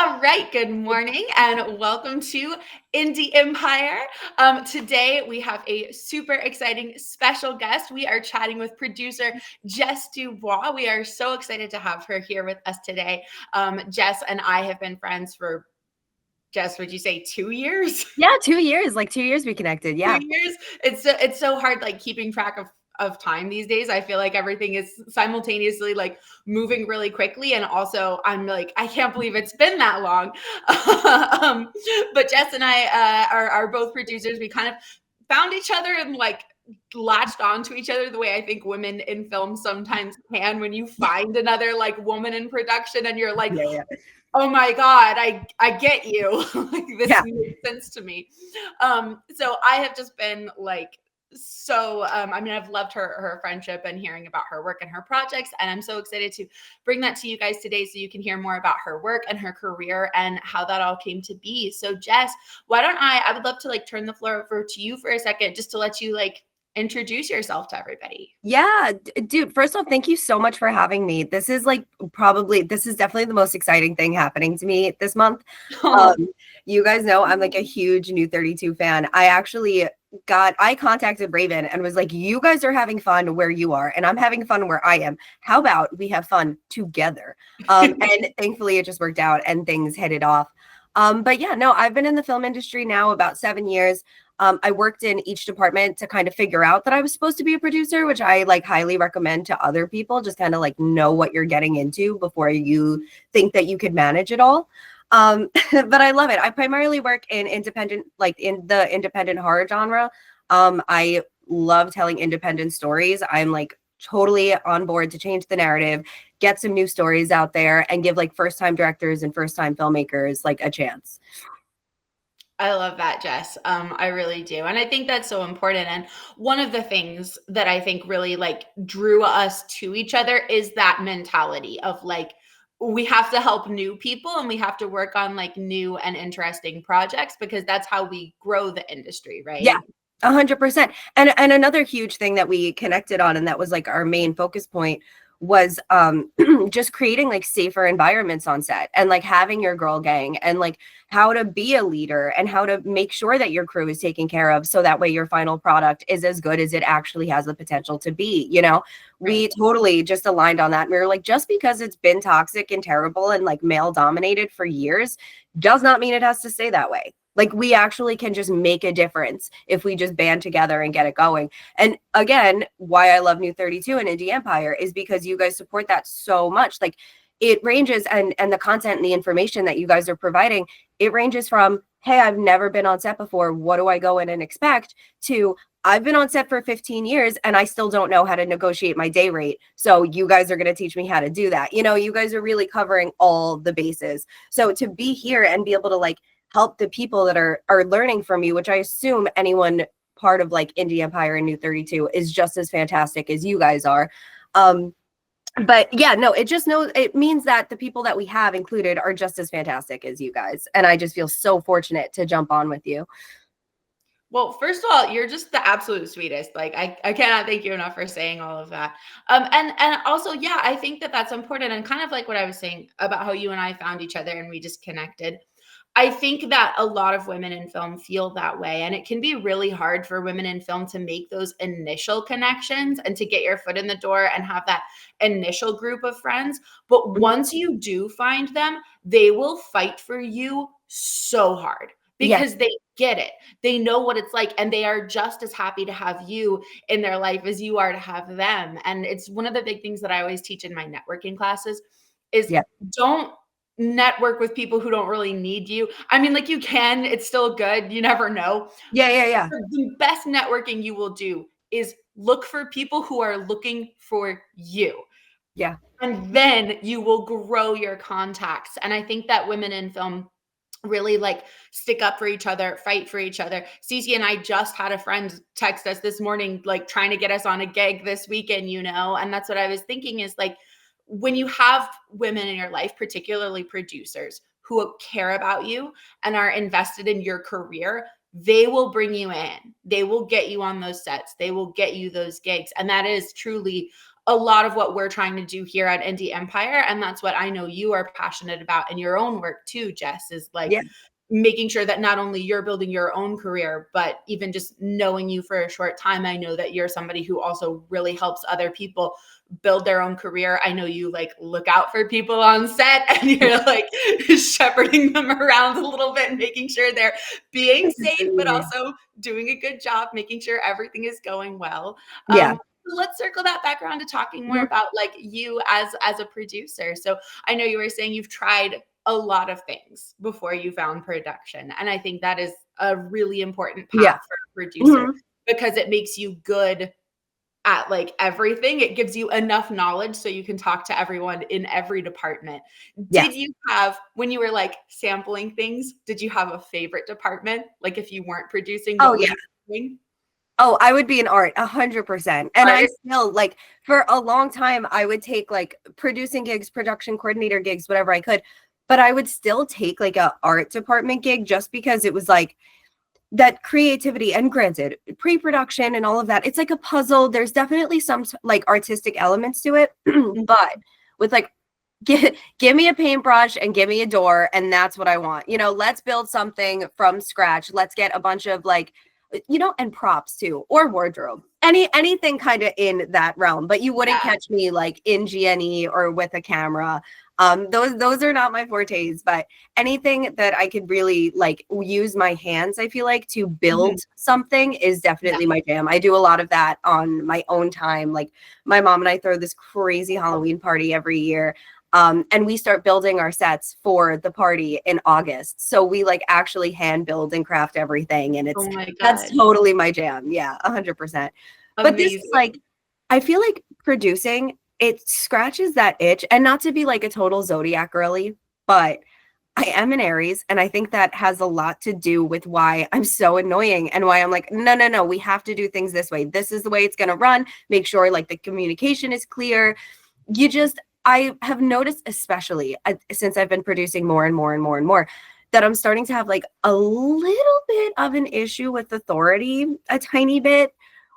All right, good morning and welcome to Indie Empire. Today we have a super exciting special guest. We are chatting with producer Jess DuBois. We are so excited to have her here with us today. Jess and I have been friends for, Jess, would you say 2 years? Yeah, 2 years. Like 2 years we connected. Yeah. 2 years. It's so hard like keeping track of time these days. I feel like everything is simultaneously like moving really quickly, and also I'm like, I can't believe it's been that long. But Jess and I are both producers. We kind of found each other and like latched onto each other the way I think women in film sometimes can, when you find another like woman in production and you're like, Yeah. oh my God, I get you. Like this Yeah. makes sense to me. So I have just been like I mean, I've loved her friendship and hearing about her work and her projects, and I'm so excited to bring that to you guys today so you can hear more about her work and her career and how that all came to be. So Jess, why don't I would love to like turn the floor over to you for a second just to let you like introduce yourself to everybody. Yeah, dude, first off, thank you so much for having me. This is definitely the most exciting thing happening to me this month. Oh, Um, you guys know I'm like a huge New 32 fan. I contacted Raven and was like, you guys are having fun where you are, and I'm having fun where I am. How about we have fun together? And thankfully it just worked out and things hit it off. But yeah, no, I've been in the film industry now about 7 years. I worked in each department to kind of figure out that I was supposed to be a producer, which I like highly recommend to other people. Just kind of like know what you're getting into before you think that you could manage it all. But I love it. I primarily work in the independent horror genre. I love telling independent stories. I'm like totally on board to change the narrative, get some new stories out there, and give like first-time directors and first-time filmmakers like a chance. I love that, Jess. I really do. And I think that's so important. And one of the things that I think really like drew us to each other is that mentality of like, we have to help new people and we have to work on like new and interesting projects because that's how we grow the industry, Yeah, right? 100%. And another huge thing that we connected on, and that was like our main focus point, was just creating like safer environments on set, and like having your girl gang, and like how to be a leader and how to make sure that your crew is taken care of, so that way your final product is as good as it actually has the potential to be. We Right. totally just aligned on that. And we were like, just because it's been toxic and terrible and like male dominated for years does not mean it has to stay that way. Like, we actually can just make a difference if we just band together and get it going. And again, why I love New 32 and Indie Empire is because you guys support that so much. Like, it ranges, and the content and the information that you guys are providing, it ranges from, hey, I've never been on set before, what do I go in and expect, to I've been on set for 15 years and I still don't know how to negotiate my day rate. So you guys are going to teach me how to do that. You guys are really covering all the bases. So to be here and be able to like help the people that are learning from you, which I assume anyone part of like Indie Empire and New 32 is just as fantastic as you guys are. But yeah, no, it means that the people that we have included are just as fantastic as you guys. And I just feel so fortunate to jump on with you. Well, first of all, you're just the absolute sweetest. Like I cannot thank you enough for saying all of that. And also, yeah, I think that that's important. And kind of like what I was saying about how you and I found each other and we just connected. I think that a lot of women in film feel that way. And it can be really hard for women in film to make those initial connections and to get your foot in the door and have that initial group of friends. But once you do find them, they will fight for you so hard Yes. because they get it. They know what it's like, and they are just as happy to have you in their life as you are to have them. And it's one of the big things that I always teach in my networking classes is Yeah. don't network with people who don't really need you. I mean, like you can, it's still good. You never know. Yeah. Yeah. Yeah. The best networking you will do is look for people who are looking for you. Yeah. And then you will grow your contacts. And I think that women in film really like stick up for each other, fight for each other. Cece and I just had a friend text us this morning, like trying to get us on a gig this weekend, and that's what I was thinking is like, when you have women in your life, particularly producers who care about you and are invested in your career, they will bring you in. They will get you on those sets. They will get you those gigs. And that is truly a lot of what we're trying to do here at Indie Empire. And that's what I know you are passionate about in your own work too, Jess, is like Yeah. making sure that not only you're building your own career, but even just knowing you for a short time, I know that you're somebody who also really helps other people build their own career. I know you like look out for people on set and you're like shepherding them around a little bit, making sure they're being safe, but also doing a good job, making sure everything is going well. Yeah. Let's circle that back around to talking more Mhm. about like you as a producer. So I know you were saying you've tried a lot of things before you found production. And I think that is a really important Yeah. path for a producer Mhm. because it makes you good at like everything. It gives you enough knowledge so you can talk to everyone in every department. Did Yes. you have, when you were like sampling things, did you have a favorite department? Like if you weren't producing, Oh, what would yeah. you be doing? Oh, I would be in art 100%. And I Art? still like for a long time I would take like producing gigs, production coordinator gigs, whatever I could, but I would still take like a art department gig just because it was like that creativity. And granted, pre-production and all of that, it's like a puzzle. There's definitely some like artistic elements to it, Mhm. but with like give me a paintbrush and give me a door and that's what I want. You know, let's build something from scratch. Let's get a bunch of like, you know, and props too, or wardrobe. Anything kind of in that realm, but you wouldn't Yeah. catch me like in GNE or with a camera. Those are not my fortes, but anything that I could really like use my hands, I feel like, to build Mhm. something is Yeah. definitely my jam. I do a lot of that on my own time. Like my mom and I throw this crazy Halloween party every year. And we start building our sets for the party in August. So we like actually hand build and craft everything. And Oh my that's God. totally my jam. Yeah, 100%. But this is like, Amazing. I feel like producing, it scratches that itch. And not to be like a total zodiac girly, but I am an Aries. And I think that has a lot to do with why I'm so annoying and why I'm like, no, no, no, we have to do things this way. This is the way it's going to run. Make sure like the communication is clear. You just, I have noticed, especially since I've been producing more and more and more and more, that I'm starting to have like a little bit of an issue with authority, a tiny bit,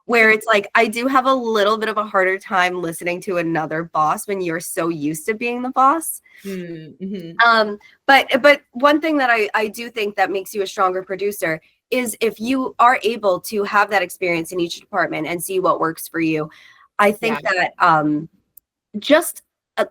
where it's like I do have a little bit of a harder time listening to another boss when you're so used to being the boss. Mm-hmm. But one thing that I do think that makes you a stronger producer is if you are able to have that experience in each department and see what works for you. I Yeah. think that just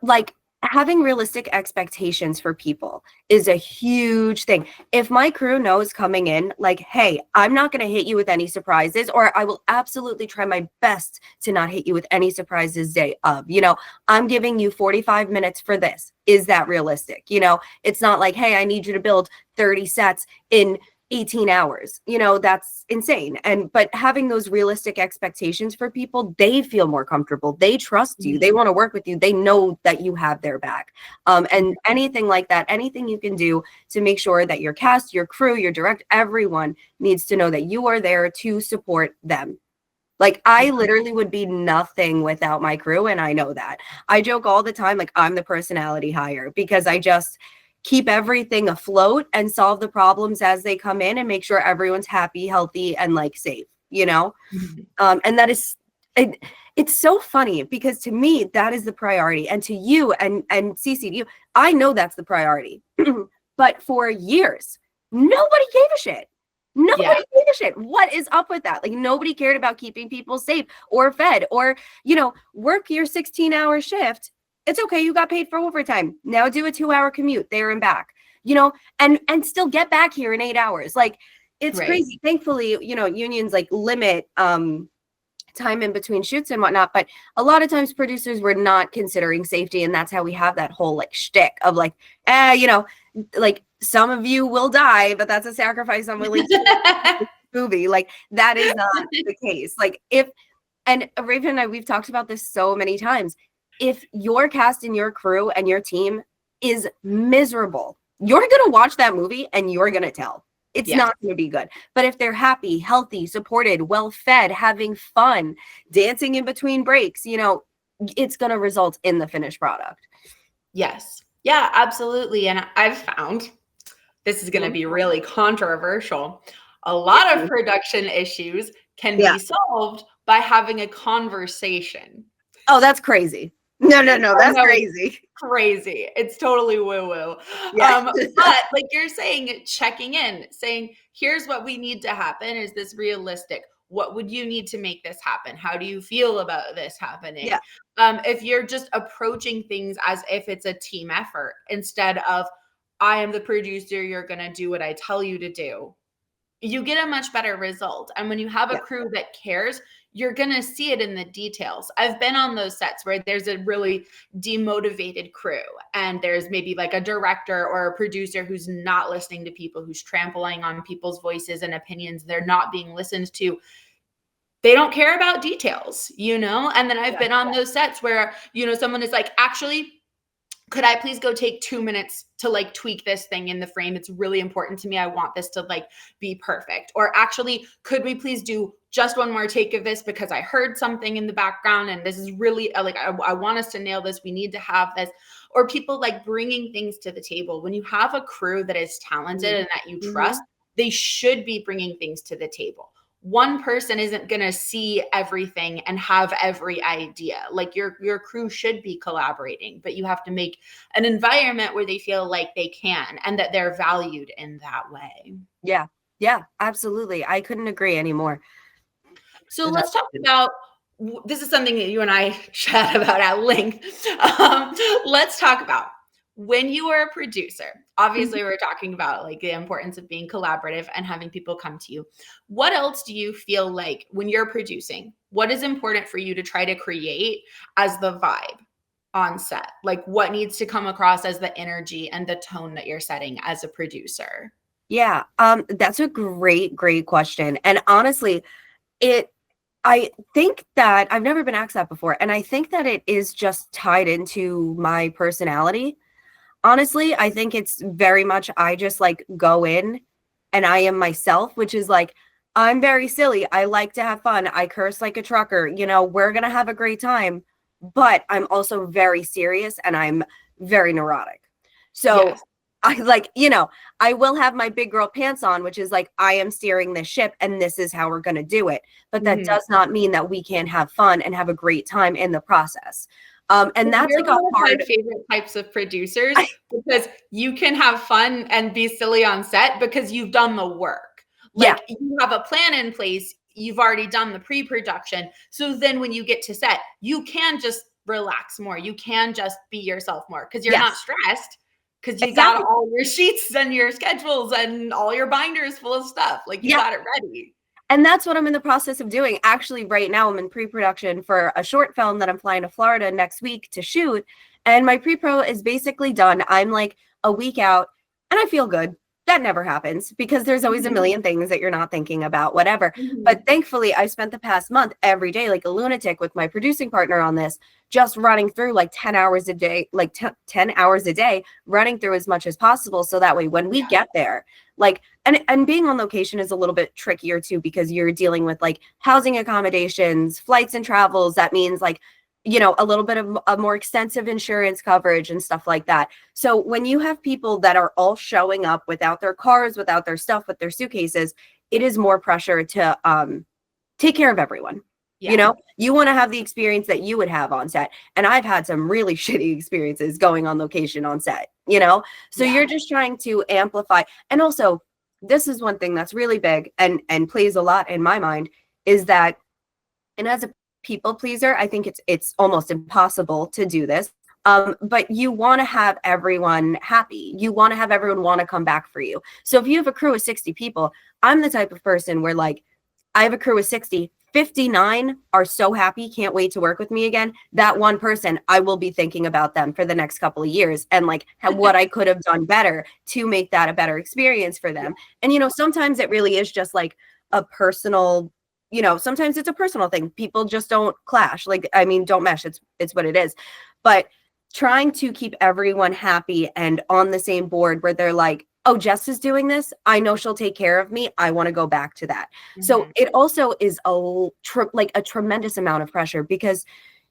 like having realistic expectations for people is a huge thing. If my crew knows coming in, like, hey, I'm not going to hit you with any surprises, or I will absolutely try my best to not hit you with any surprises day of, you know, I'm giving you 45 minutes for this. Is that realistic? You know, it's not like, hey, I need you to build 30 sets in 18 hours. You know, that's insane. And but having those realistic expectations for people, they feel more comfortable. They trust you. They Mhm. want to work with you. They know that you have their back. And anything like that, anything you can do to make sure that your cast, your crew, your direct, everyone needs to know that you are there to support them. Like I literally would be nothing without my crew, and I know that. I joke all the time, like I'm the personality hire because I just keep everything afloat and solve the problems as they come in and make sure everyone's happy, healthy, and like safe, you know? Mhm. And that is it, it's so funny because to me that is the priority, and to you and Cece, to you, I know that's the priority. But for years, nobody gave a shit. Yeah. Nobody gave a shit. What is up with that? Like nobody cared about keeping people safe or fed or, you know, work your 16-hour shift. It's okay. You got paid for overtime. Now do a 2-hour commute there and back, you know, and still get back here in 8 hours. Like it's Right. crazy. Thankfully, you know, unions like limit time in between shoots and whatnot, but a lot of times producers were not considering safety, and that's how we have that whole like shtick of like, you know, like some of you will die, but that's a sacrifice I'm willing to make. Movie. Like that is not the case. Like if and Raven and I, we've talked about this so many times. If your cast and your crew and your team is miserable, you're gonna watch that movie and you're gonna tell. It's Yes. not going to be good. But if they're happy, healthy, supported, well fed, having fun, dancing in between breaks, you know, it's going to result in the finished product. Yes. Yeah, absolutely. And I've found this is going to Mhm. be really controversial. A lot of production issues can Yeah. be solved by having a conversation. Oh, that's crazy. No, that's No, crazy. crazy. It's totally woo-woo. Yeah. But like you're saying, checking in, saying, here's what we need to happen. Is this realistic? What would you need to make this happen? How do you feel about this happening? Yeah. If you're just approaching things as if it's a team effort instead of, I am the producer, you're going to do what I tell you to do, you get a much better result. And when you have a Yeah. crew that cares, you're going to see it in the details. I've been on those sets where there's a really demotivated crew and there's maybe like a director or a producer who's not listening to people, who's trampling on people's voices and opinions. They're not being listened to. They don't care about details, you know? And then I've been on those sets where, you know, someone is like, actually, could I please go take 2 minutes to like tweak this thing in the frame? It's really important to me. I want this to like be perfect. Or actually, could we please do just one more take of this because I heard something in the background and this is really like, I want us to nail this. We need to have this. Or people like bringing things to the table. When you have a crew that is talented and that you trust, they should be bringing things to the table. One person isn't going to see everything and have every idea. Like your crew should be collaborating, but you have to make an environment where they feel like they can and that they're valued in that way. Yeah. Yeah, absolutely. I couldn't agree anymore. So let's talk about, this is something that you and I chat about at length. Let's talk about when you are a producer. Obviously, we're talking about like the importance of being collaborative and having people come to you. What else do you feel like when you're producing? What is important for you to try to create as the vibe on set? Like what needs to come across as the energy and the tone that you're setting as a producer? Yeah, that's a great question. And honestly, I think that I've never been asked that before, and I think that it is just tied into my personality. Honestly, I think it's very much I just like go in and I am myself, which is like I'm very silly. I like to have fun. I curse like a trucker. You know, we're going to have a great time, but I'm also very serious and I'm very neurotic. So Yes. I like, you know, I will have my big girl pants on, which is like I am steering the ship and this is how we're going to do it. But that does not mean that we can't have fun and have a great time in the process. And that's You're like a one of hard my favorite types of producers because you can have fun and be silly on set because you've done the work. Like you have a plan in place. You've already done the pre-production. So then when you get to set, you can just relax more. You can just be yourself more because you're not stressed because you got all your sheets and your schedules and all your binders full of stuff. Like you got it ready. And that's what I'm in the process of doing. Actually, right now I'm in pre-production for a short film that I'm flying to Florida next week to shoot. And my pre-pro is basically done. I'm like a week out and I feel good. That never happens because there's always a million things that you're not thinking about, whatever. But thankfully, I spent the past month every day like a lunatic with my producing partner on this, just running through like 10 hours a day, like 10 hours a day, running through as much as possible. So that way, when we get there, like, and being on location is a little bit trickier too, because you're dealing with like housing accommodations, flights and travels. That means like, you know, a little bit of a more extensive insurance coverage and stuff like that. So when you have people that are all showing up without their cars, without their stuff, with their suitcases, it is more pressure to take care of everyone. You know, you want to have the experience that you would have on set. And I've had some really shitty experiences going on location on set, you know? So you're just trying to amplify. And also, this is one thing that's really big and plays a lot in my mind is that, and as a people pleaser, I think it's almost impossible to do this. But you want to have everyone happy. You want to have everyone want to come back for you. So if you have a crew of 60 people, I'm the type of person where like, I have a crew of 60, 59 are so happy, can't wait to work with me again. That one person, I will be thinking about them for the next couple of years and like what I could have done better to make that a better experience for them. And, you know, sometimes it really is just like a personal, you know, sometimes it's a personal thing. People just don't clash. Like, I mean, don't mesh. It's what it is. But trying to keep everyone happy and on the same board where they're like, oh, Jess is doing this. I know she'll take care of me. I want to go back to that. So it also is a tremendous amount of pressure because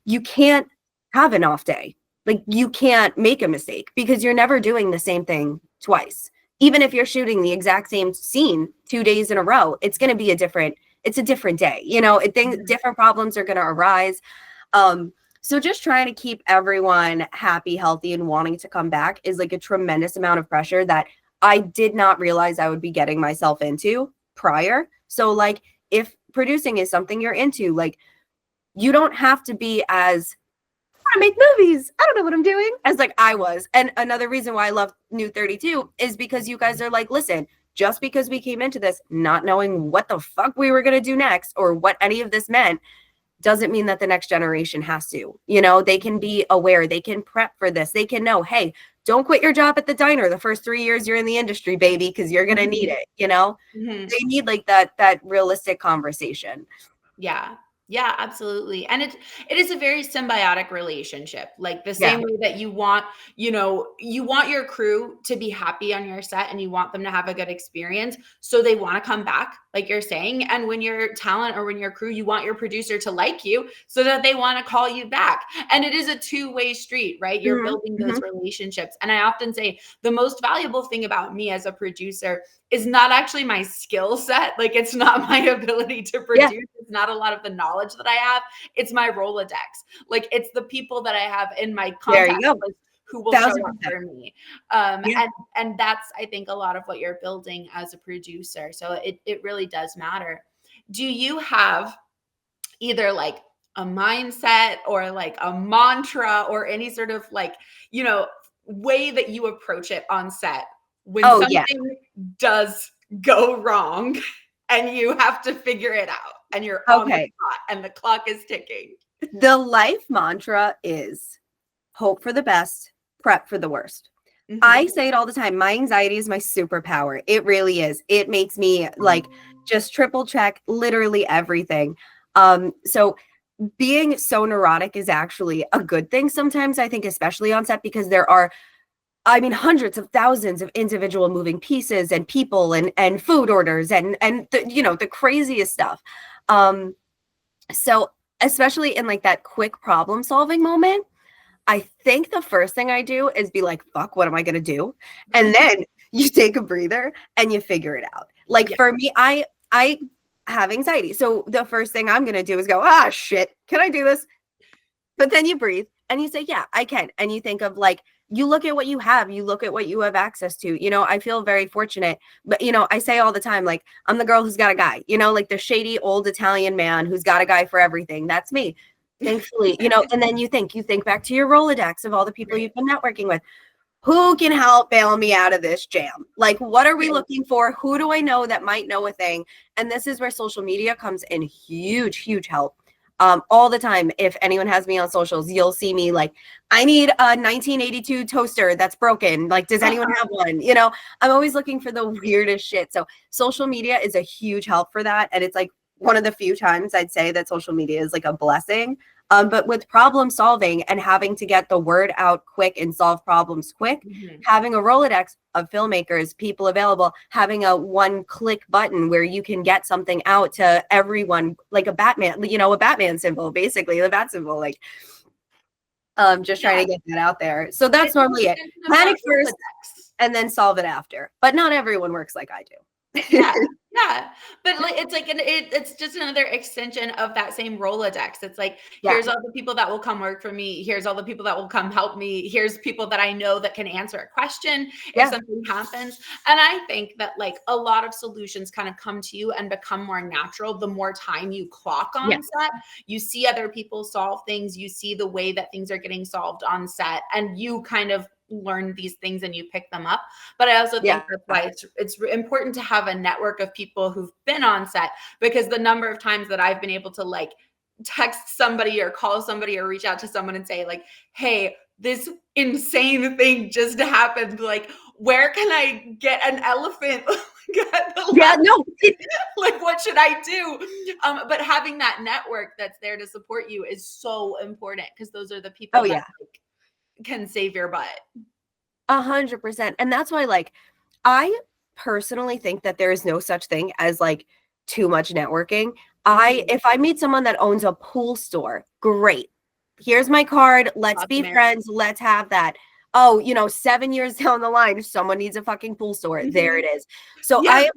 you can't have an off day. Like you can't make a mistake because you're never doing the same thing twice. Even if you're shooting the exact same scene 2 days in a row, it's going to be it's a different day. You know, different problems are going to arise. So just trying to keep everyone happy, healthy, and wanting to come back is like a tremendous amount of pressure that I did not realize I would be getting myself into prior. So like if producing is something you're into, like you don't have to be as I make movies. I don't know what I'm doing. As like I was. And another reason why I love New 32 is because you guys are like, listen, just because we came into this not knowing what the fuck we were going to do next or what any of this meant doesn't mean that the next generation has to. You know, they can be aware, they can prep for this. They can know, hey, don't quit your job at the diner the first 3 years you're in the industry, baby, because you're going to need it, you know? They need like that realistic conversation. Yeah. Yeah, absolutely. And it is a very symbiotic relationship. Like the Yeah. same way that you want, you want your crew to be happy on your set and you want them to have a good experience. So they want to come back, like you're saying. And when your talent or when your crew, you want your producer to like you so that they want to call you back. And it is a two-way street, right? You're building those relationships. And I often say the most valuable thing about me as a producer is not actually my skill set. Like it's not my ability to produce. Yeah. It's not a lot of the knowledge that I have. It's my Rolodex. Like it's the people that I have in my contact list who will show up for me. And that's, I think, a lot of what you're building as a producer. So it really does matter. Do you have either like a mindset or like a mantra or any sort of like, way that you approach it on set when something does go wrong and you have to figure it out and you're on the spot and the clock is ticking? The life mantra is hope for the best, prep for the worst. I say it all the time. My anxiety is my superpower. It really is. It makes me like just triple check literally everything. So being so neurotic is actually a good thing sometimes, I think, especially on set, because there are, I mean, hundreds of thousands of individual moving pieces and people and food orders and the craziest stuff. So especially in like that quick problem solving moment, I think the first thing I do is be like, fuck, what am I going to do? And then you take a breather and you figure it out. Like for me, I have anxiety. So the first thing I'm going to do is go, shit, can I do this? But then you breathe and you say, yeah, I can. And you think of like, you look at what you have, you look at what you have access to. I feel very fortunate, but I say all the time, like, I'm the girl who's got a guy, like the shady old Italian man who's got a guy for everything. That's me. Thankfully, and then you think back to your Rolodex of all the people you've been networking with. Who can help bail me out of this jam? Like, what are we looking for? Who do I know that might know a thing? And this is where social media comes in huge, huge help. All the time, if anyone has me on socials, you'll see me like, I need a 1982 toaster that's broken. Like, does anyone have one? I'm always looking for the weirdest shit. So social media is a huge help for that. And it's like one of the few times I'd say that social media is like a blessing. But with problem solving and having to get the word out quick and solve problems quick, having a Rolodex of filmmakers, people available, having a one-click button where you can get something out to everyone, like a Batman, a Batman symbol, basically, the bat symbol, like just trying to get that out there. So that's normally it. Panic first and then solve it after. But not everyone works like I do. Yeah. But like, it's like, it's just another extension of that same Rolodex. It's like, here's all the people that will come work for me. Here's all the people that will come help me. Here's people that I know that can answer a question if something happens. And I think that like a lot of solutions kind of come to you and become more natural the more time you clock on set. You see other people solve things. You see the way that things are getting solved on set, and you kind of learn these things and you pick them up. But I also think that's why it's important to have a network of people who've been on set, because the number of times that I've been able to like text somebody or call somebody or reach out to someone and say like, hey, this insane thing just happened. Like, where can I get an elephant? Like, what should I do? But having that network that's there to support you is so important, because those are the people that like, can save your butt. 100%. And that's why, like, I personally think that there is no such thing as like too much networking. If I meet someone that owns a pool store, great. Here's my card. Let's be friends. Let's have that. oh, 7 years down the line, someone needs a fucking pool store. There it is. So Yeah.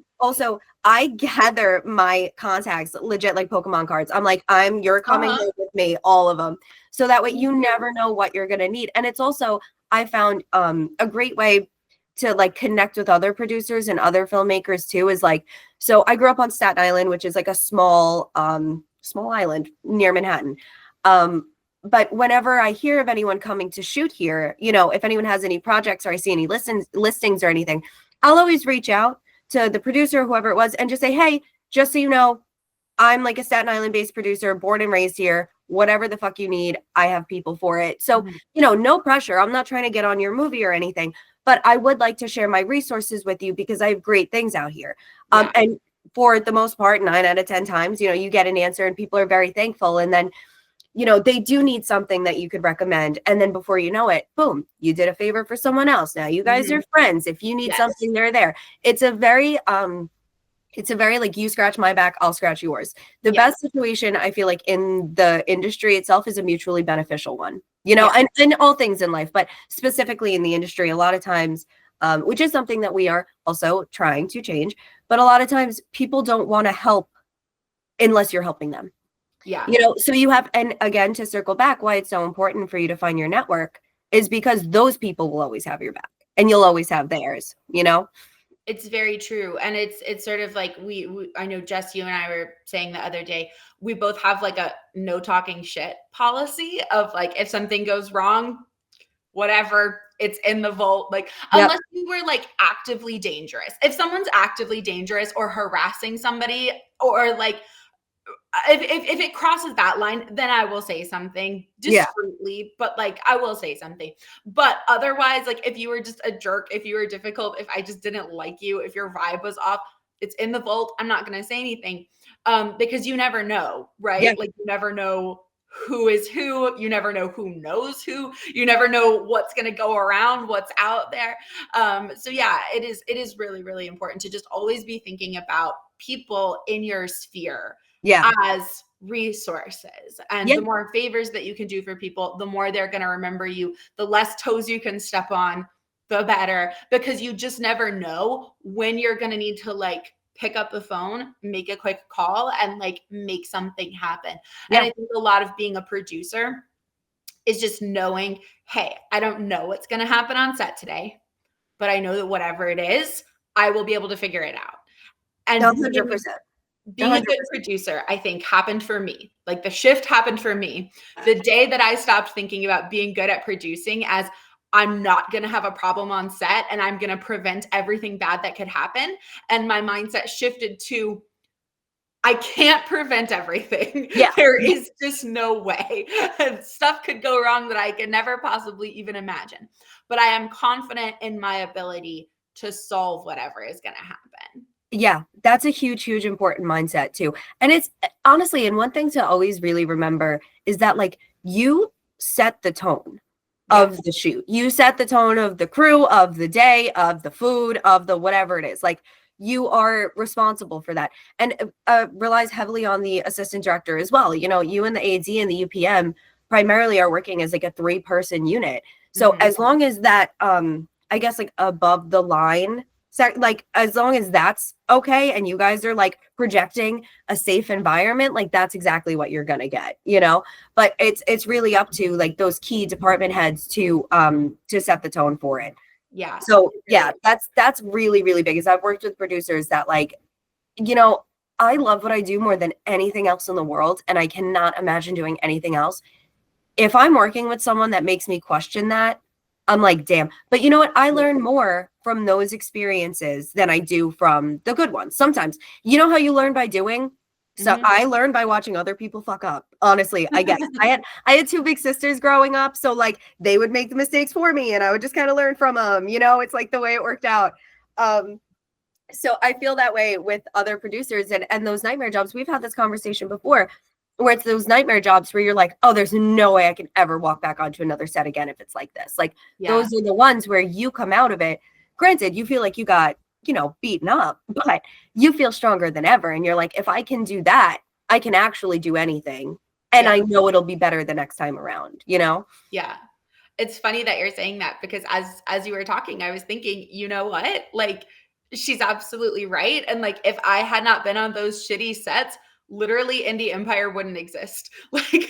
I gather my contacts legit like Pokemon cards. I'm like, you're coming Uh-huh. home with me, all of them. So that way Me you too. never know what you're going to need. And it's also, I found a great way to like connect with other producers and other filmmakers too is like, so I grew up on Staten Island, which is like a small island near Manhattan. But whenever I hear of anyone coming to shoot here, if anyone has any projects or I see any listings or anything, I'll always reach out to the producer, whoever it was, and just say, hey, just so you know, I'm like a Staten Island based producer, born and raised here. Whatever the fuck you need, I have people for it. So, no pressure. I'm not trying to get on your movie or anything, but I would like to share my resources with you because I have great things out here. Yeah. And for the most part, 9 out of 10 times, you get an answer and people are very thankful. And then, they do need something that you could recommend. And then before you know it, boom, you did a favor for someone else. Now you guys are friends. If you need Yes. something, they're there. It's a very like you scratch my back, I'll scratch yours. The best situation I feel like in the industry itself is a mutually beneficial one, and all things in life, but specifically in the industry, a lot of times, which is something that we are also trying to change, but a lot of times people don't want to help unless you're helping them. Yeah. So you have, and again, to circle back, why it's so important for you to find your network is because those people will always have your back and you'll always have theirs, It's very true. And it's sort of like I know Jess, you and I were saying the other day, we both have like a no talking shit policy of like, if something goes wrong, whatever, it's in the vault. Like, unless you were like actively dangerous. If someone's actively dangerous or harassing somebody or like, if it crosses that line, then I will say something discreetly, but like I will say something. But otherwise, like if you were just a jerk, if you were difficult, if I just didn't like you, if your vibe was off, it's in the vault. I'm not going to say anything because you never know, right? Yeah. Like you never know who is who. You never know who knows who. You never know what's going to go around, what's out there. So yeah, it is really, really important to just always be thinking about people in your sphere as resources. And the more favors that you can do for people, the more they're going to remember you, the less toes you can step on, the better, because you just never know when you're going to need to like pick up the phone, make a quick call and like make something happen. And I think a lot of being a producer is just knowing, hey, I don't know what's going to happen on set today, but I know that whatever it is, I will be able to figure it out. And 100%. Being a good producer, I think, happened for me. Like the shift happened for me the day that I stopped thinking about being good at producing as I'm not going to have a problem on set and I'm going to prevent everything bad that could happen. And my mindset shifted to, I can't prevent everything. There is just no way. Stuff could go wrong that I could never possibly even imagine. But I am confident in my ability to solve whatever is going to happen. Yeah, that's a huge, huge important mindset too. And it's honestly, and one thing to always really remember is that like you set the tone of the shoot. You set the tone of the crew, of the day, of the food, of the whatever it is. Like you are responsible for that. And relies heavily on the assistant director as well. You and the AD and the UPM primarily are working as like a 3-person unit. So as long as that, I guess like above the line, like as long as that's okay and you guys are like projecting a safe environment, like that's exactly what you're gonna get, but it's really up to like those key department heads to set the tone for it. So that's really, really big. As I've worked with producers that like, I love what I do more than anything else in the world and I cannot imagine doing anything else. If I'm working with someone that makes me question that, I'm like, damn. But you know what? I learn more from those experiences than I do from the good ones. Sometimes, how you learn by doing? So I learned by watching other people fuck up. Honestly, I guess I had 2 big sisters growing up. So like they would make the mistakes for me and I would just kind of learn from them. It's like the way it worked out. So I feel that way with other producers and those nightmare jobs. We've had this conversation before where it's those nightmare jobs where you're like, oh, there's no way I can ever walk back onto another set again if it's like this. Like those are the ones where you come out of it. Granted, you feel like you got, beaten up, but you feel stronger than ever. And you're like, if I can do that, I can actually do anything. And I know it'll be better the next time around, Yeah. it's funny that you're saying that, because as you were talking, I was thinking, you know what? Like, she's absolutely right. And like, if I had not been on those shitty sets, literally Indie Empire wouldn't exist. Like,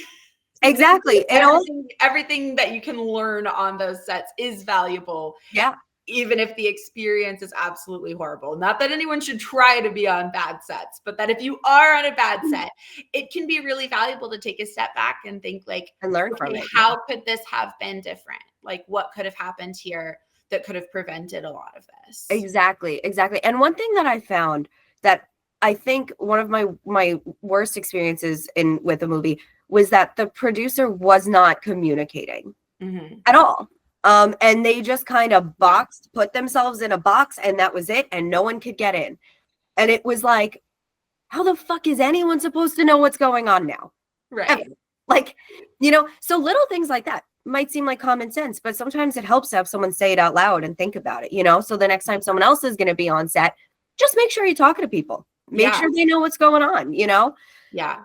Exactly. It all, everything that you can learn on those sets is valuable, yeah. even if the experience is absolutely horrible. Not that anyone should try to be on bad sets, but that if you are on a bad set, it can be really valuable to take a step back and think like, And learn from okay, it. how could this have been different? Like, what could have happened here that could have prevented a lot of this? Exactly. Exactly. And one thing that I found that I think one of my worst experiences in with a movie was that the producer was not communicating at all. And they just kind of put themselves in a box, and that was it, and no one could get in. And it was like, how the fuck is anyone supposed to know what's going on now? Right. Ever. Like, so little things like that might seem like common sense, but sometimes it helps to have someone say it out loud and think about it, so the next time someone else is going to be on set, just make sure you're talking to people. Make sure they know what's going on, Yeah.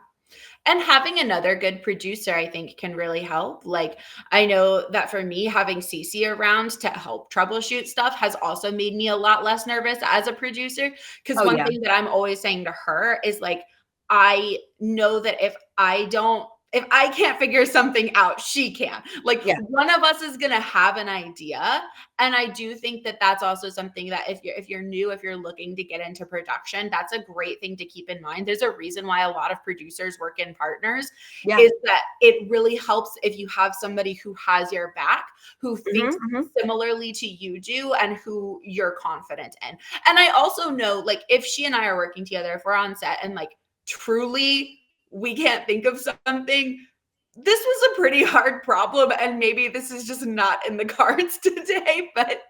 And having another good producer, I think, can really help. Like, I know that for me, having Cece around to help troubleshoot stuff has also made me a lot less nervous as a producer. Because one thing that I'm always saying to her is like, I know that if I can't figure something out, she can. Like, one of us is going to have an idea. And I do think that that's also something that if you're new, if you're looking to get into production, that's a great thing to keep in mind. There's a reason why a lot of producers work in partners, is that it really helps if you have somebody who has your back, who thinks similarly to you do, and who you're confident in. And I also know, like, if she and I are working together, if we're on set and like truly we can't think of something, this was a pretty hard problem, and maybe this is just not in the cards today, but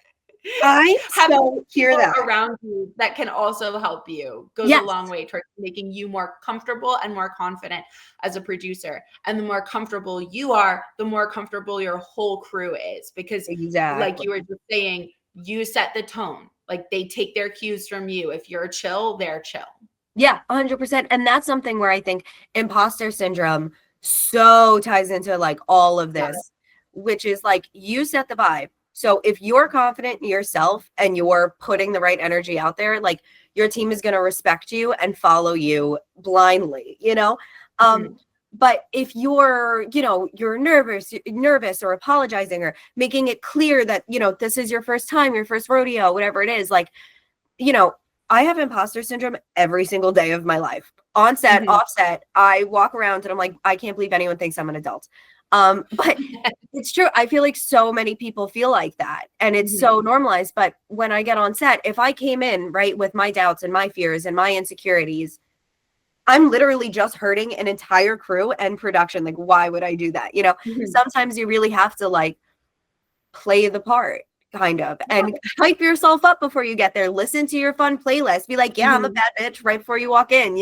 I having so hear that around you that can also help you goes a long way towards making you more comfortable and more confident as a producer. And the more comfortable you are, the more comfortable your whole crew is, because like you were just saying, you set the tone. Like, they take their cues from you. If you're chill, they're chill. Yeah, 100%. And that's something where I think imposter syndrome so ties into like all of this, which is like, you set the vibe. So if you're confident in yourself and you're putting the right energy out there, like, your team is going to respect you and follow you blindly, But if you're, you're nervous or apologizing or making it clear that, this is your first time, your first rodeo, whatever it is, like, I have imposter syndrome every single day of my life. On set, off set, I walk around and I'm like, I can't believe anyone thinks I'm an adult. But it's true. I feel like so many people feel like that, and it's so normalized. But when I get on set, if I came in right with my doubts and my fears and my insecurities, I'm literally just hurting an entire crew and production. Like, why would I do that? Sometimes you really have to like play the part, kind of, and hype yourself up before you get there. Listen to your fun playlist. Be like, I'm a bad bitch right before you walk in,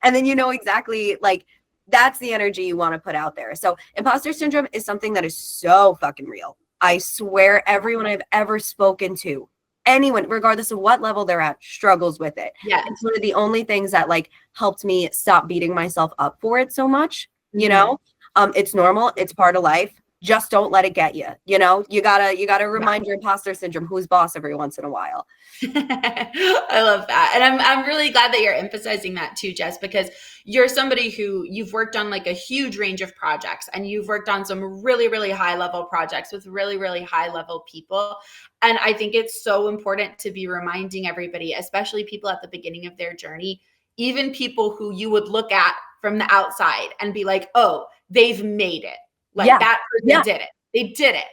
and then exactly, like, that's the energy you want to put out there. So imposter syndrome is something that is so fucking real. I swear everyone I've ever spoken to, anyone, regardless of what level they're at, struggles with it. Yeah. It's one of the only things that like helped me stop beating myself up for it so much. It's normal. It's part of life. Just don't let it get you. You gotta remind your imposter syndrome who's boss every once in a while. I love that. And I'm really glad that you're emphasizing that too, Jess, because you're somebody who you've worked on like a huge range of projects, and you've worked on some really, really high level projects with really, really high level people. And I think it's so important to be reminding everybody, especially people at the beginning of their journey, even people who you would look at from the outside and be like, oh, they've made it. Like, that person did it. They did it.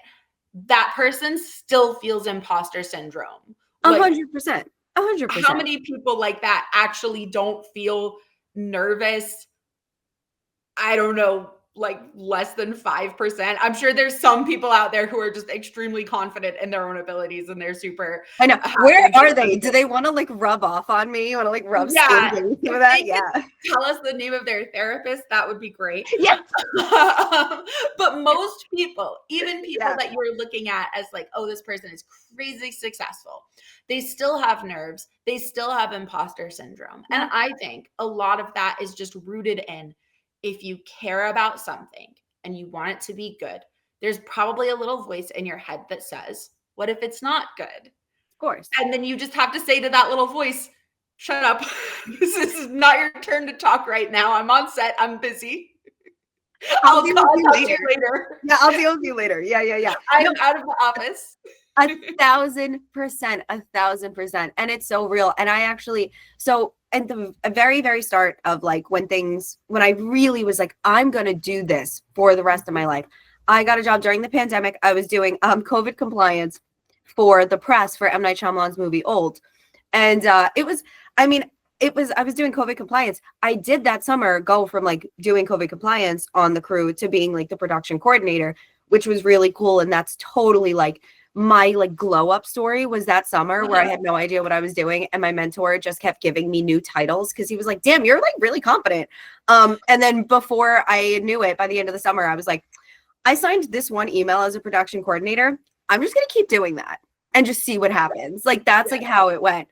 That person still feels imposter syndrome. 100%. 100%. How many people like that actually don't feel nervous? I don't know, like less than 5%. I'm sure there's some people out there who are just extremely confident in their own abilities, and they're super. I know. Where are they? Do they want to like rub off on me? You want to like rub skin with that? Tell us the name of their therapist. That would be great. Yeah. But most people, even people that you're looking at as like, oh, this person is crazy successful, they still have nerves. They still have imposter syndrome. And I think a lot of that is just rooted in, if you care about something and you want it to be good, there's probably a little voice in your head that says, what if it's not good? Of course. And then you just have to say to that little voice, shut up. This is not your turn to talk right now. I'm on set. I'm busy. I'll talk to you later. Yeah, I'll deal with you later. Yeah. I'm out of the office. 1,000%, 1,000%. And it's so real. And I actually, so at the very, very start of like when I really was like, I'm going to do this for the rest of my life. I got a job during the pandemic. I was doing COVID compliance for the press for M. Night Shyamalan's movie Old. And I was doing COVID compliance. I did that summer go from like doing COVID compliance on the crew to being like the production coordinator, which was really cool. And that's totally like my like glow up story was that summer where I had no idea what I was doing. And my mentor just kept giving me new titles because he was like, damn, you're like really competent. And then before I knew it, by the end of the summer, I was like, I signed this one email as a production coordinator. I'm just going to keep doing that and just see what happens. Like, that's like how it went.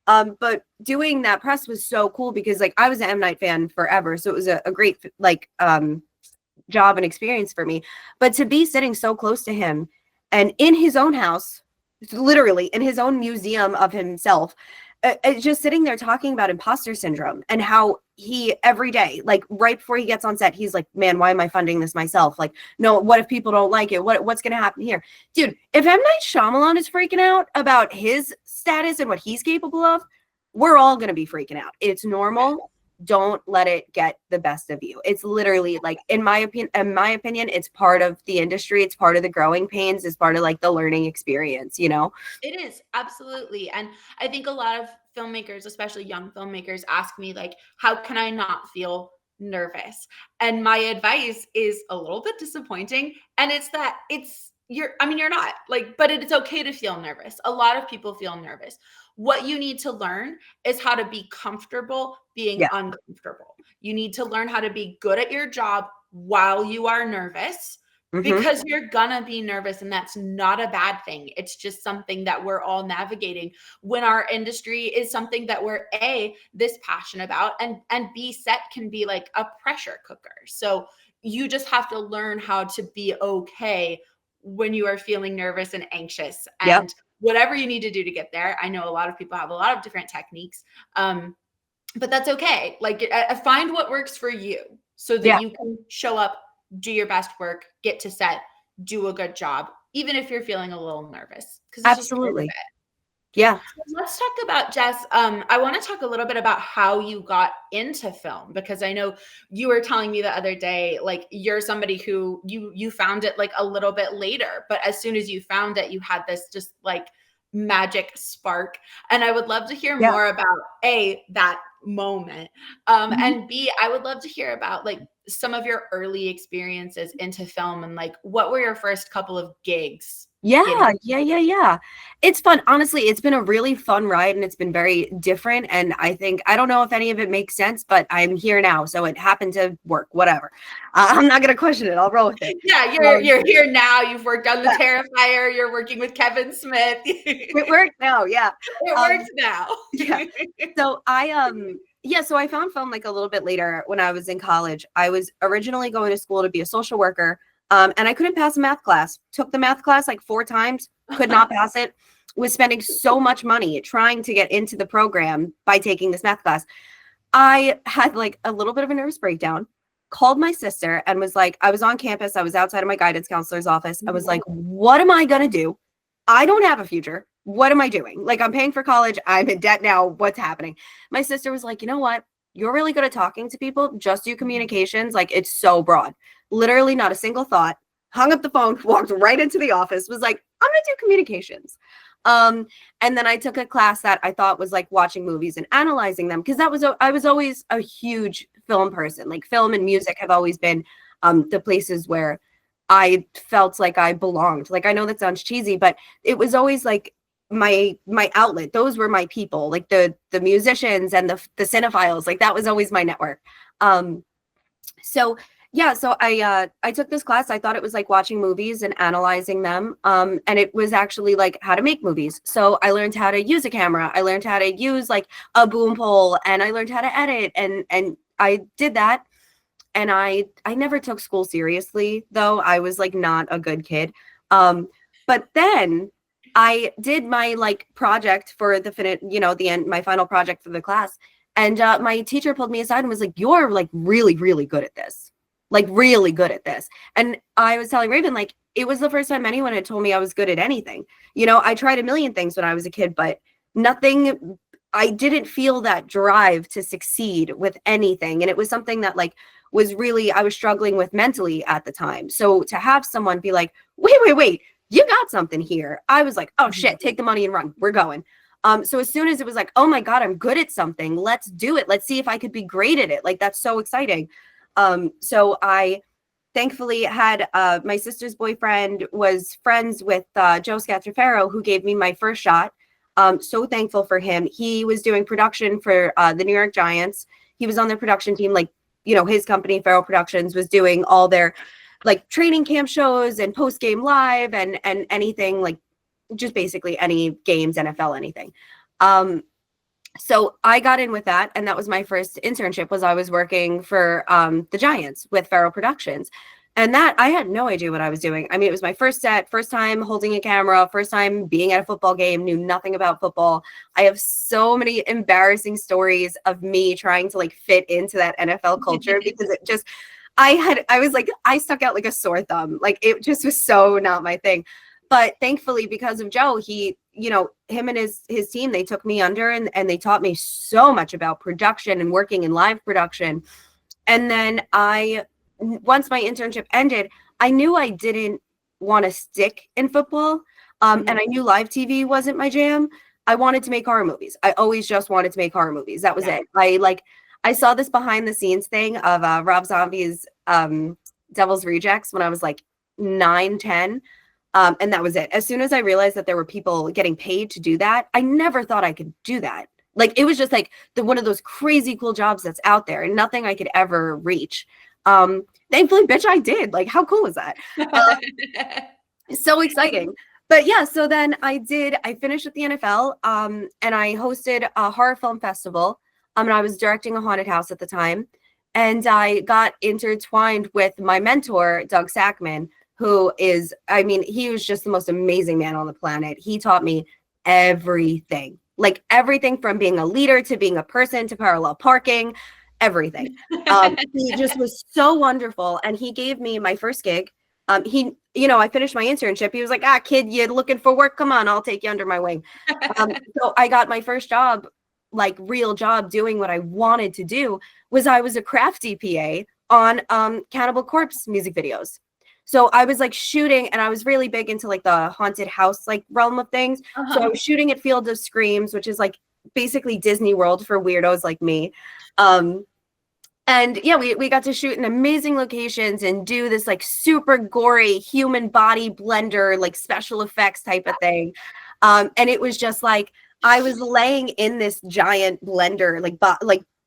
But doing that press was so cool because like I was an M. Night fan forever. So it was a great like job and experience for me. But to be sitting so close to him and in his own house, literally in his own museum of himself, just sitting there talking about imposter syndrome and how he every day, like right before he gets on set, he's like, man, why am I funding this myself? Like, no, what if people don't like it? What's going to happen here? Dude, if M. Night Shyamalan is freaking out about his status and what he's capable of, we're all going to be freaking out. It's normal. Don't let it get the best of you. It's literally like, in my opinion, it's part of the industry. It's part of the growing pains. It's part of like the learning experience, you know? It is, absolutely. And I think a lot of filmmakers, especially young filmmakers, ask me like, how can I not feel nervous? And my advice is a little bit disappointing. And it's that you're not like, but it's okay to feel nervous. A lot of people feel nervous. What you need to learn is how to be comfortable being uncomfortable. You need to learn how to be good at your job while you are nervous, because you're gonna be nervous, and that's not a bad thing. It's just something that we're all navigating when our industry is something that we're this passionate about, and B, set can be like a pressure cooker. So you just have to learn how to be okay when you are feeling nervous and anxious, and whatever you need to do to get there. I know a lot of people have a lot of different techniques, but that's okay. Like, find what works for you so that you can show up, do your best work, get to set, do a good job, even if you're feeling a little nervous. Absolutely. Yeah. So let's talk about, Jess. I want to talk a little bit about how you got into film, because I know you were telling me the other day, like, you're somebody who you found it like a little bit later, but as soon as you found it, you had this just like magic spark. And I would love to hear more about that moment. And B, I would love to hear about like some of your early experiences into film, and like, what were your first couple of gigs? Yeah. It's fun. Honestly, it's been a really fun ride, and it's been very different. And I don't know if any of it makes sense, but I'm here now. So it happened to work, whatever. I'm not going to question it. I'll roll with it. Yeah. You're here now. You've worked on The Terrifier. You're working with Kevin Smith. It works now. Yeah. It works now. Yeah. So I found film like a little bit later when I was in college. I was originally going to school to be a social worker. And I couldn't pass a math class. Took the math class like 4 times, could not pass it. Was spending so much money trying to get into the program by taking this math class. I had like a little bit of a nervous breakdown, called my sister and was like, I was on campus. I was outside of my guidance counselor's office. I was like, what am I going to do? I don't have a future. What am I doing? Like, I'm paying for college. I'm in debt now. What's happening? My sister was like, you know what? You're really good at talking to people. Just do communications. Like, it's so broad. Literally not a single thought. Hung up the phone, walked right into the office, was like, I'm going to do communications. And then I took a class that I thought was like watching movies and analyzing them, because I was always a huge film person. Like, film and music have always been the places where I felt like I belonged. Like, I know that sounds cheesy, but it was always like my outlet. Those were my people, like the musicians and the cinephiles. Like, that was always my network. So I took this class. I thought it was like watching movies and analyzing them. And it was actually like how to make movies. So I learned how to use a camera. I learned how to use like a boom pole, and I learned how to edit. And I did that. And I never took school seriously, though. I was like not a good kid. But then I did my like project for the end, my final project for the class. And my teacher pulled me aside and was like, "You're like really, really good at this. Like really good at this." And I was telling Raven, like, it was the first time anyone had told me I was good at anything. I tried a million things when I was a kid, but nothing, I didn't feel that drive to succeed with anything. And it was something that like was really, I was struggling with mentally at the time. So to have someone be like, wait, you got something here. I was like, oh shit, take the money and run. We're going. So as soon as it was like, oh my God, I'm good at something. Let's do it. Let's see if I could be great at it. Like, that's so exciting. So I thankfully had my sister's boyfriend was friends with Joe Scazzafaro, who gave me my first shot. So thankful for him. He was doing production for the New York Giants. He was on their production team. Like, his company, Farrell Productions, was doing all their like training camp shows and post game live and anything, like just basically any games, NFL, anything. So I got in with that, and that was my first internship. Was I was working for the Giants with Farrell Productions, and that I had no idea what I was doing. I mean, it was my first set, first time holding a camera, first time being at a football game, knew nothing about football. I have so many embarrassing stories of me trying to like fit into that NFL culture because it just, I was like, I stuck out like a sore thumb. Like, it just was so not my thing. But thankfully, because of Joe, he, him and his team, they took me under and they taught me so much about production and working in live production. And then once my internship ended, I knew I didn't want to stick in football. And I knew live TV wasn't my jam. I wanted to make horror movies. I always just wanted to make horror movies. That was it. I saw this behind the scenes thing of Rob Zombie's Devil's Rejects when I was like 9, 10. And that was it. As soon as I realized that there were people getting paid to do that, I never thought I could do that. Like, it was just like one of those crazy cool jobs that's out there and nothing I could ever reach. Thankfully, bitch, I did. Like, how cool is that? So exciting. But yeah, so then I finished at the NFL, and I hosted a horror film festival. And I was directing a haunted house at the time. And I got intertwined with my mentor, Doug Sackman, who is, I mean, he was just the most amazing man on the planet. He taught me everything, like everything from being a leader to being a person to parallel parking, everything. He just was so wonderful. And he gave me my first gig. I finished my internship. He was like, kid, you looking for work? Come on, I'll take you under my wing. So I got my first job, like real job doing what I wanted to do, was I was a crafty PA on Cannibal Corpse music videos. So I was like shooting, and I was really big into like the haunted house like realm of things. So I was shooting at Field of Screams, which is like basically Disney World for weirdos like me. And yeah, we got to shoot in amazing locations and do this like super gory human body blender, like special effects type of thing. And it was just like, I was laying in this giant blender, like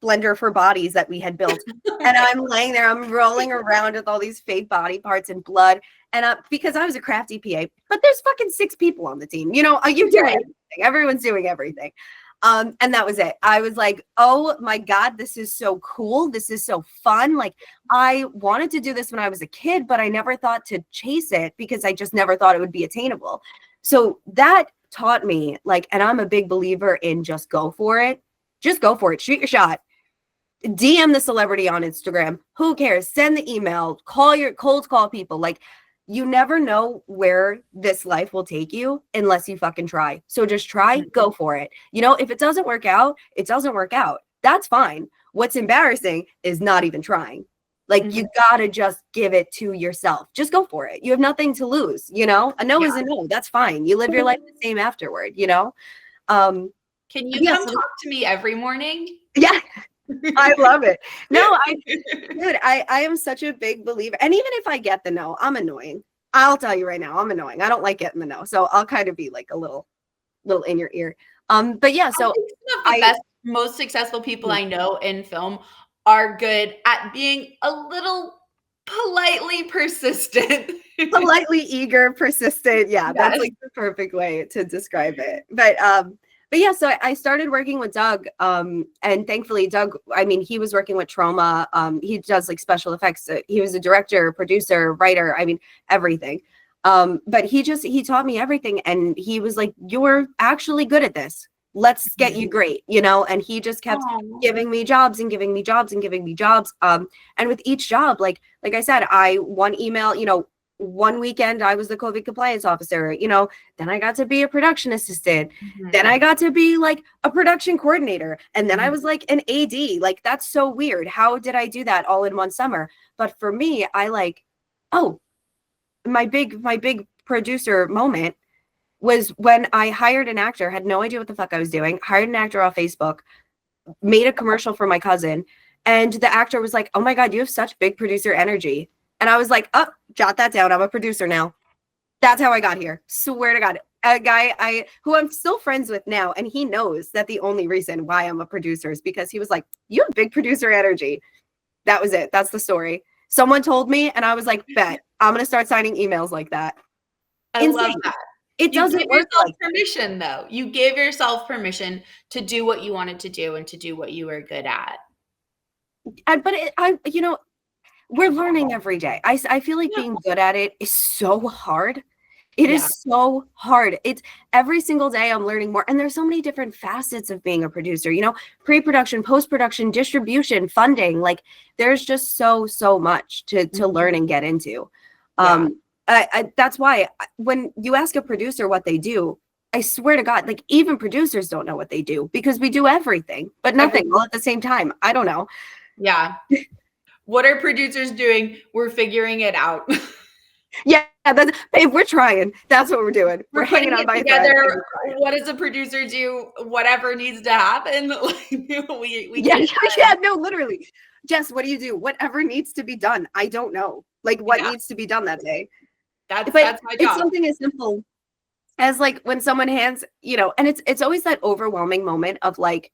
blender for bodies that we had built. And I'm laying there, I'm rolling around with all these fake body parts and blood. And because I was a crafty PA, but there's fucking 6 people on the team, you do everything. Everyone's doing everything. And that was it. I was like, oh my God, this is so cool. This is so fun. Like, I wanted to do this when I was a kid, but I never thought to chase it because I just never thought it would be attainable. So that taught me, like, and I'm a big believer in just go for it. Just go for it. Shoot your shot. DM the celebrity on Instagram. Who cares? Send the email. Cold call people. Like, you never know where this life will take you unless you fucking try. So just try, go for it. If it doesn't work out, it doesn't work out. That's fine. What's embarrassing is not even trying. Like, you gotta just give it to yourself. Just go for it. You have nothing to lose, A no is a no. That's fine. You live your life the same afterward, Can you come talk to me every morning? Yeah. I love it. No, I am such a big believer. And even if I get the no, I'm annoying. I'll tell you right now, I'm annoying. I don't like getting the no. So I'll kind of be like a little in your ear. But yeah, so the best, most successful people I know in film are good at being a little politely persistent. Politely eager, persistent. Yeah, yes. That's like the perfect way to describe it. But But yeah, so I started working with Doug, and thankfully Doug, I mean, he was working with trauma. He does like special effects. He was a director, producer, writer. I mean, everything. But he taught me everything, and he was like, "You're actually good at this. Let's get you great," you know. And he just kept giving me jobs and giving me jobs and giving me jobs. And with each job, like I said, one email, you know, one weekend I was the COVID compliance officer, you know, then I got to be a production assistant. Then I got to be like a production coordinator. And then I was like an AD. Like, that's so weird. How did I do that all in one summer? But for me, I like, oh, my big producer moment was when I hired an actor, had no idea what the fuck I was doing, hired an actor off Facebook, made a commercial for my cousin. And the actor was like, "Oh my God, you have such big producer energy." And I was like, "Oh, jot that down. I'm a producer now." That's how I got here. Swear to God. A guy who I'm still friends with now, and he knows that the only reason why I'm a producer is because he was like, "You have big producer energy." That was it. That's the story. Someone told me, and I was like, "Bet I'm gonna start signing emails like that." I love that. It doesn't work like permission though. You gave yourself permission to do what you wanted to do and to do what you were good at. You know, we're learning every day. I feel like being good at it is so hard. It is so hard. It's every single day I'm learning more. And there's so many different facets of being a producer, you know, pre-production, post-production, distribution, funding. Like, there's just so much to learn and get into. That's why when you ask a producer what they do, I swear to God, like, even producers don't know what they do because we do everything, but nothing all at the same time. I don't know. Yeah. What are producers doing? We're figuring it out. Yeah, babe, we're trying. That's what we're doing. We're hanging on by together. What does a producer do? Whatever needs to happen. No, literally. Jess, what do you do? Whatever needs to be done. I don't know. Like, what needs to be done that day. That's my job. It's something as simple as like when someone hands, you know, and it's always that overwhelming moment of like,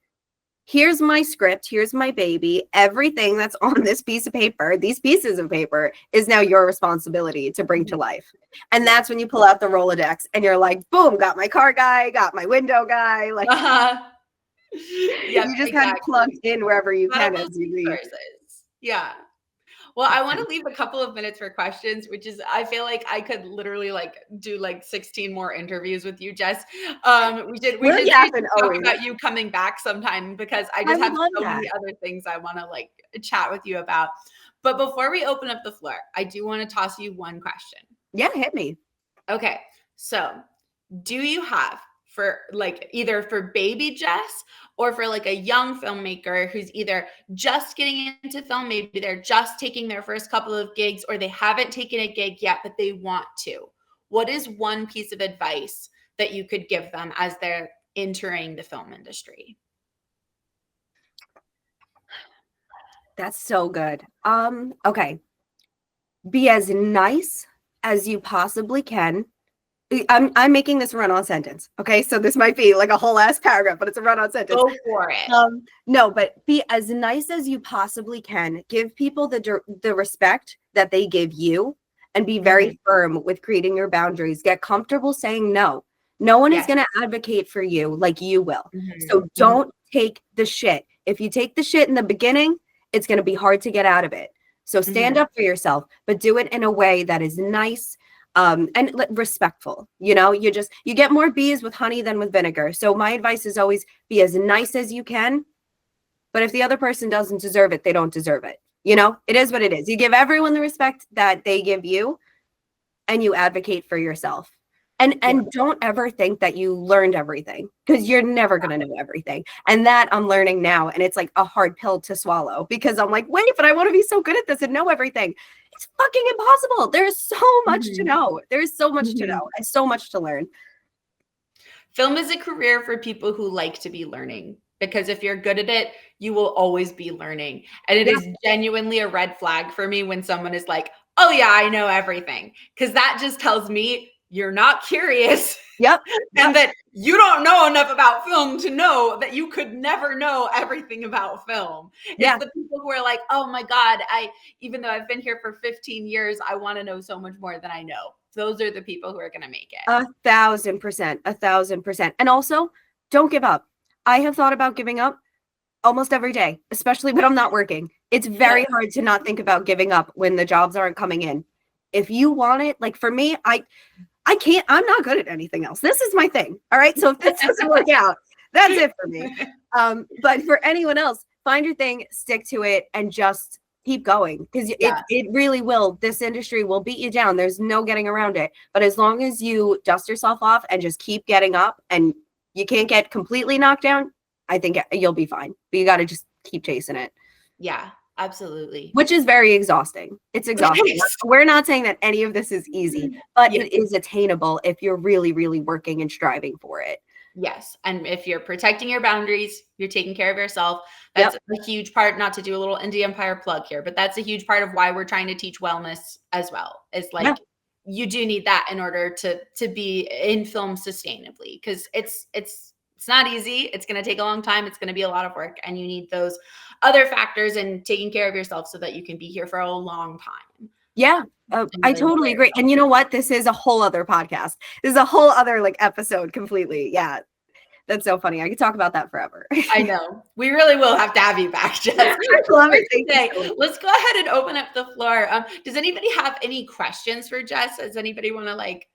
here's my script, here's my baby, everything that's on this piece of paper, these pieces of paper is now your responsibility to bring to life. And that's when you pull out the Rolodex and you're like, boom, got my car guy, got my window guy. Like, you just kind of plug in wherever you can as you leave. Yeah. Well, I want to leave a couple of minutes for questions, which is, I feel like I could literally like do like 16 more interviews with you, Jess. We should talk about you coming back sometime because I just have so many other things I want to like chat with you about. But before we open up the floor, I do want to toss you one question. Yeah, hit me. Okay. So do you have, for like either for baby Jess or for like a young filmmaker who's either just getting into film, maybe they're just taking their first couple of gigs or they haven't taken a gig yet, but they want to, what is one piece of advice that you could give them as they're entering the film industry? That's so good. Okay. Be as nice as you possibly can. I'm making this run-on sentence. Okay. So this might be like a whole ass paragraph, but it's a run-on sentence. Go for it. No, but be as nice as you possibly can. Give people the respect that they give you and be very firm with creating your boundaries. Get comfortable saying no. No one is going to advocate for you like you will. So don't take the shit. If you take the shit in the beginning, it's going to be hard to get out of it. So stand up for yourself, but do it in a way that is nice and respectful. You know, you get more bees with honey than with vinegar. So my advice is always be as nice as you can. But if the other person doesn't deserve it, they don't deserve it. You know, it is what it is. You give everyone the respect that they give you and you advocate for yourself. And don't ever think that you learned everything because you're never going to know everything. And that I'm learning now. And it's like a hard pill to swallow because I'm like, wait, but I want to be so good at this and know everything. It's fucking impossible. There's so much to know. There's so much to know and so much to learn. Film is a career for people who like to be learning because if you're good at it, you will always be learning. And it is genuinely a red flag for me when someone is like, oh yeah, I know everything. Because that just tells me you're not curious. And that you don't know enough about film to know that you could never know everything about film. It's the people who are like, oh my God, even though I've been here for 15 years, I want to know so much more than I know. Those are the people who are going to make it. 1,000%. 1,000%. And also don't give up. I have thought about giving up almost every day, especially when I'm not working. It's very hard to not think about giving up when the jobs aren't coming in. If you want it, like for me, I can't, I'm not good at anything else. This is my thing. All right. So if this doesn't work out, that's it for me. But for anyone else, find your thing, stick to it, and just keep going, because it really will. This industry will beat you down. There's no getting around it. But as long as you dust yourself off and just keep getting up, and you can't get completely knocked down, I think you'll be fine. But you got to just keep chasing it. Yeah, absolutely. Which is very exhausting. It's exhausting. We're not saying that any of this is easy, but it is attainable if you're really, really working and striving for it. Yes. And if you're protecting your boundaries, you're taking care of yourself. That's a huge part, not to do a little Indie Empire plug here, but that's a huge part of why we're trying to teach wellness as well. It's like, you do need that in order to be in film sustainably, because it's not easy. It's going to take a long time. It's going to be a lot of work, and you need those other factors and taking care of yourself so that you can be here for a long time. Yeah. I totally agree. And you know what? This is a whole other podcast. This is a whole other like episode completely. Yeah. That's so funny. I could talk about that forever. I know. We really will have to have you back, Jess. I love it. Let's go ahead and open up the floor. Does anybody have any questions for Jess? Does anybody want to like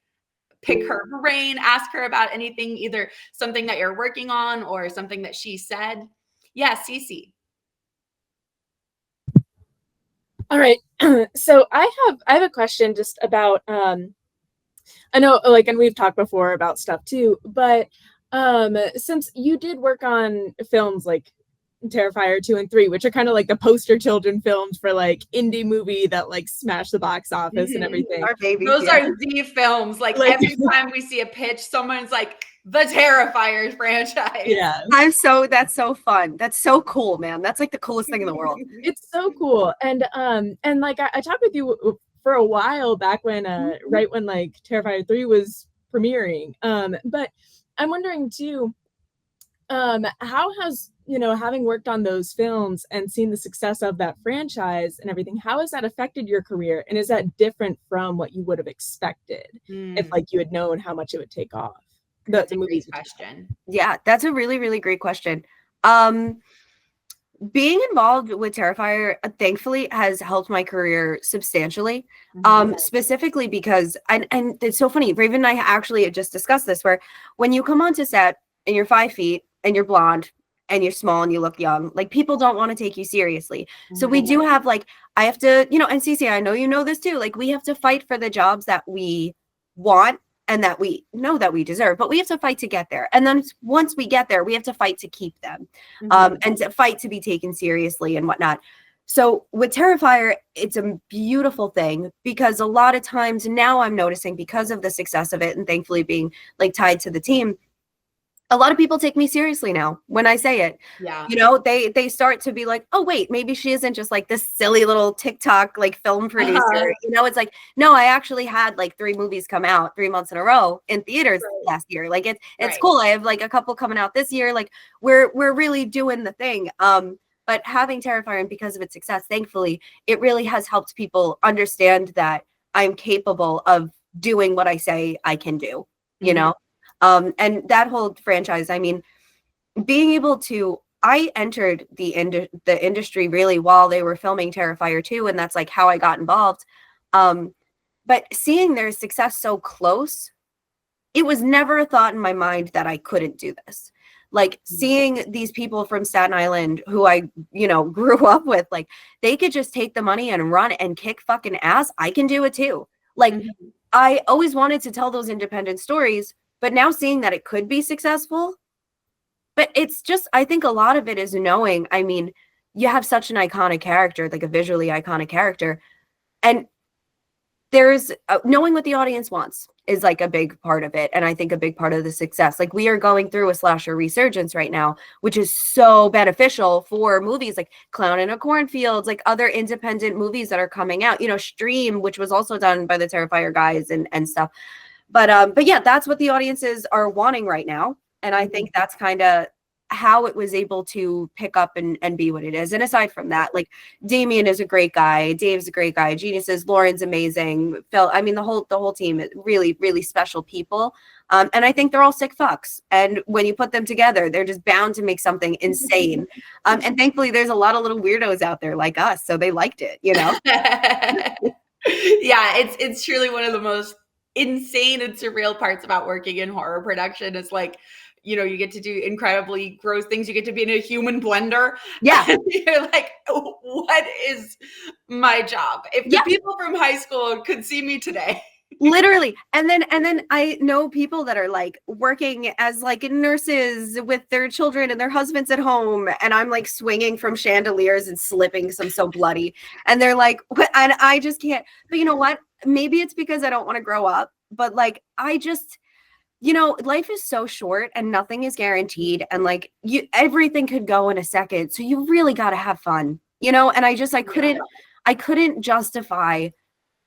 pick her brain, ask her about anything, either something that you're working on or something that she said? Yeah, Cece. All right. So I have a question just about I know, like, and we've talked before about stuff too, but since you did work on films like Terrifier 2 and 3, which are kind of like the poster children films for like indie movie that like smash the box office and everything. Our babies, those are the films. Like every time we see a pitch, someone's like, the Terrifier franchise. Yeah. That's so fun. That's so cool, man. That's like the coolest thing in the world. It's so cool. And like I talked with you for a while back when right when like Terrifier 3 was premiering. But I'm wondering too, how has, having worked on those films and seen the success of that franchise and everything, how has that affected your career? And is that different from what you would have expected if like you had known how much it would take off? That's a great question. Yeah, that's a really, really great question. Being involved with Terrifier, thankfully, has helped my career substantially. Specifically because, and it's so funny, Raven and I actually just discussed this, where when you come onto set and you're 5 feet and you're blonde and you're small and you look young, like people don't want to take you seriously. So we do have like, I have to, and Cece, I know you know this too, like we have to fight for the jobs that we want and that we know that we deserve, but we have to fight to get there. And then once we get there, we have to fight to keep them, and to fight to be taken seriously and whatnot. So with Terrifier, it's a beautiful thing, because a lot of times now I'm noticing, because of the success of it and thankfully being like tied to the team, a lot of people take me seriously now when I say it. Yeah. They start to be like, oh, wait, maybe she isn't just like this silly little TikTok like film producer. It's like, no, I actually had like 3 movies come out 3 months in a row in theaters last year. Like it's cool. I have like a couple coming out this year. Like we're really doing the thing. But having Terrifier, and because of its success, thankfully, it really has helped people understand that I'm capable of doing what I say I can do, and that whole franchise, I mean, being able to, I entered the industry really while they were filming Terrifier 2, and that's like how I got involved. But seeing their success so close, it was never a thought in my mind that I couldn't do this. Like seeing these people from Staten Island who I, grew up with, like they could just take the money and run and kick fucking ass. I can do it too. Like I always wanted to tell those independent stories, but now seeing that it could be successful, but it's just, I think a lot of it is knowing, I mean, you have such an iconic character, like a visually iconic character, and there's knowing what the audience wants is like a big part of it. And I think a big part of the success, like we are going through a slasher resurgence right now, which is so beneficial for movies like Clown in a Cornfield, like other independent movies that are coming out, Stream, which was also done by the Terrifier guys and stuff. But yeah, that's what the audiences are wanting right now. And I think that's kind of how it was able to pick up and be what it is. And aside from that, like Damien is a great guy, Dave's a great guy, Genius is, Lauren's amazing, Phil, I mean the whole team is really, really special people. And I think they're all sick fucks. And when you put them together, they're just bound to make something insane. And thankfully there's a lot of little weirdos out there like us. So they liked it, you know? Yeah, it's truly one of the most insane and surreal parts about working in horror production. It's like, you know, you get to do incredibly gross things. You get to be in a human blender. Yeah. And you're like, what is my job? If the people from high school could see me today. Literally. And then I know people that are like working as like nurses with their children and their husbands at home, and I'm like swinging from chandeliers and slipping because I'm so bloody, and they're like, and I just can't. But you know what, maybe it's because I don't want to grow up, but like I just, you know, life is so short and nothing is guaranteed, and like everything could go in a second, so you really got to have fun, you know. And I couldn't justify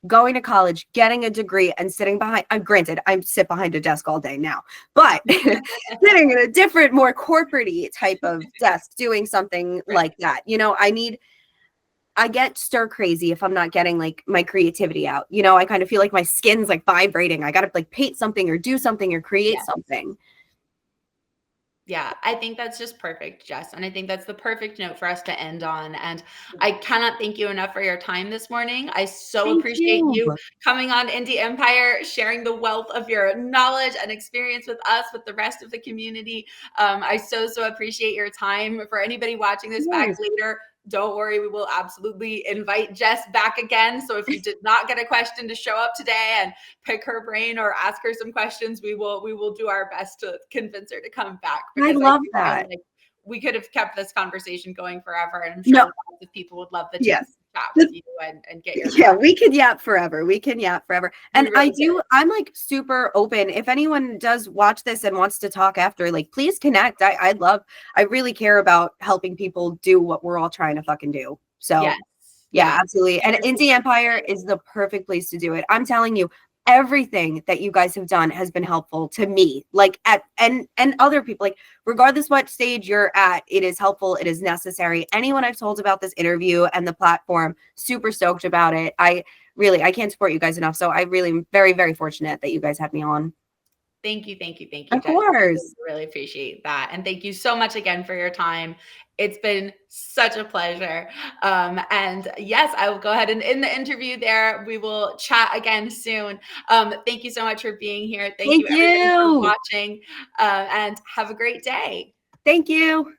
going to college, getting a degree, and sitting behind, granted, I sit behind a desk all day now, but sitting in a different, more corporate-y type of desk, doing something like that. You know, I get stir crazy if I'm not getting like my creativity out. You know, I kind of feel like my skin's like vibrating. I got to like paint something or do something or create something. Yeah, I think that's just perfect, Jess. And I think that's the perfect note for us to end on. And I cannot thank you enough for your time this morning. I so appreciate you coming on Indie Empire, sharing the wealth of your knowledge and experience with us, with the rest of the community. I so appreciate your time. For anybody watching this back later, don't worry, we will absolutely invite Jess back again. So if you did not get a question to show up today and pick her brain or ask her some questions, we will do our best to convince her to come back. I love that. Like we could have kept this conversation going forever, and I'm sure lots of people would love the chance to chat with you and get your we can yap forever. And I'm like super open. If anyone does watch this and wants to talk after, like please connect. I really care about helping people do what we're all trying to fucking do. So yeah, absolutely. And Indie Empire is the perfect place to do it. I'm telling you, everything that you guys have done has been helpful to me, like and other people, like regardless what stage you're at, it is helpful, it is necessary. Anyone I've told about this interview and the platform, super stoked about it. I can't support you guys enough. So I really am very, very fortunate that you guys had me on. Thank you. Of course. I really appreciate that. And thank you so much again for your time. It's been such a pleasure. And yes, I will go ahead and end the interview there. We will chat again soon. Thank you so much for being here. Thank you everybody for watching, and have a great day. Thank you.